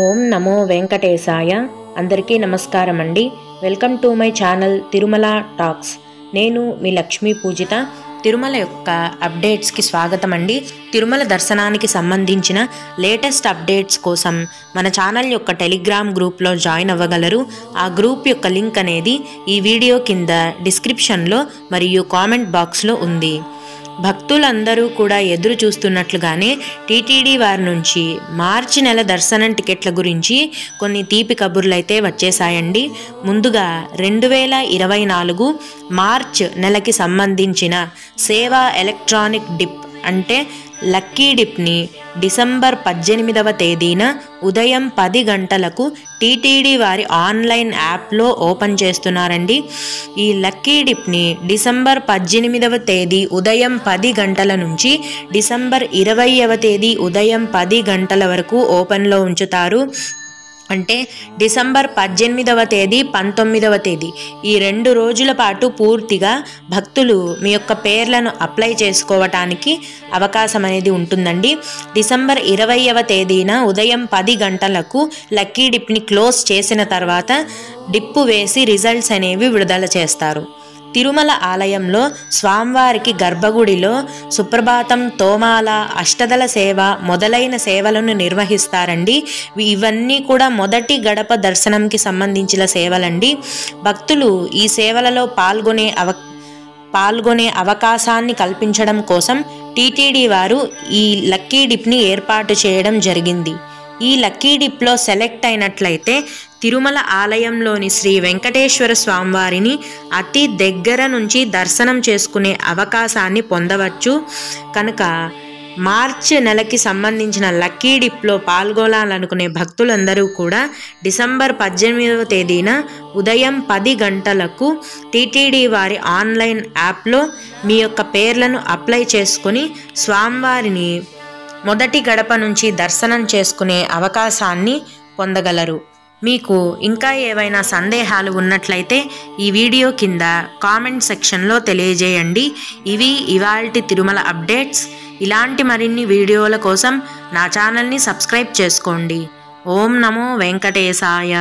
ఓం నమో వెంకటేశాయ. అందరికీ నమస్కారం అండి. Welcome to my channel Tirumala talks. నేను మీ లక్ష్మీ పూజిత. తిరుమల యొక్క అప్డేట్స్కి స్వాగతం అండి. తిరుమల దర్శనానికి సంబంధించిన లేటెస్ట్ అప్డేట్స్ కోసం మన ఛానల్ యొక్క టెలిగ్రామ్ గ్రూప్లో జాయిన్ అవ్వగలరు. ఆ గ్రూప్ యొక్క లింక్ అనేది ఈ వీడియో కింద డిస్క్రిప్షన్లో మరియు కామెంట్ బాక్స్లో ఉంది. భక్తులందరూ కూడా ఎదురు చూస్తున్నట్లుగానే టీటీడీ వారి నుంచి మార్చి నెల దర్శనం టికెట్ల గురించి కొన్ని తీపి కబుర్లైతే వచ్చేసాయండి. ముందుగా 2024 మార్చ్ నెలకి సంబంధించిన సేవా ఎలక్ట్రానిక్ డిప్ అంటే లక్కీ డిప్ని డిసెంబర్ 18వ తేదీన ఉదయం 10 గంటలకు టీటీడీ వారి ఆన్లైన్ యాప్లో ఓపెన్ చేస్తున్నారండి. ఈ లక్కీ డిప్ని డిసెంబర్ 18వ తేదీ ఉదయం 10 గంటల నుంచి డిసెంబర్ 20వ తేదీ ఉదయం 10 గంటల వరకు ఓపెన్లో ఉంచుతారు. అంటే డిసెంబర్ 18వ తేదీ 19వ తేదీ ఈ 2 రోజుల పాటు పూర్తిగా భక్తులు మీ యొక్క పేర్లను అప్లై చేసుకోవటానికి అవకాశం అనేది ఉంటుందండి. డిసెంబర్ 20వ తేదీన ఉదయం 10 గంటలకు లక్కీ డిప్ని క్లోజ్ చేసిన తర్వాత డిప్పు వేసి రిజల్ట్స్ అనేవి విడుదల చేస్తారు. తిరుమల ఆలయంలో స్వామివారికి గర్భగుడిలో సుప్రభాతం, తోమాల, అష్టదళ సేవ మొదలైన సేవలను నిర్వహిస్తారండి. ఇవన్నీ కూడా మొదటి గడప దర్శనంకి సంబంధించిన సేవలండి. భక్తులు ఈ సేవలలో పాల్గొనే అవకాశాన్ని కల్పించడం కోసం టీటీడీ వారు ఈ లక్కీ డిప్ని ఏర్పాటు చేయడం జరిగింది. ఈ లక్కీ డిప్లో సెలెక్ట్ అయినట్లయితే తిరుమల ఆలయంలోని శ్రీ వెంకటేశ్వర స్వామివారిని అతి దగ్గర నుంచి దర్శనం చేసుకునే అవకాశాన్ని పొందవచ్చు. కనుక మార్చి నెలకి సంబంధించిన లక్కీ డిప్లో పాల్గొనాలనుకునే భక్తులందరూ కూడా డిసెంబర్ 18వ తేదీన ఉదయం 10 గంటలకు టీటీడీ వారి ఆన్లైన్ యాప్లో మీ యొక్క పేర్లను అప్లై చేసుకుని స్వామివారిని మొదటి గడప నుంచి దర్శనం చేసుకునే అవకాశాన్ని పొందగలరు. మీకు ఇంకా ఏవైనా సందేహాలు ఉన్నట్లయితే ఈ వీడియో కింద కామెంట్ సెక్షన్లో తెలియజేయండి. ఇవి ఇవాల్టి తిరుమల అప్డేట్స్. ఇలాంటి మరిన్ని వీడియోల కోసం నా ఛానల్ని సబ్స్క్రైబ్ చేసుకోండి. ఓం నమో వెంకటేశాయ.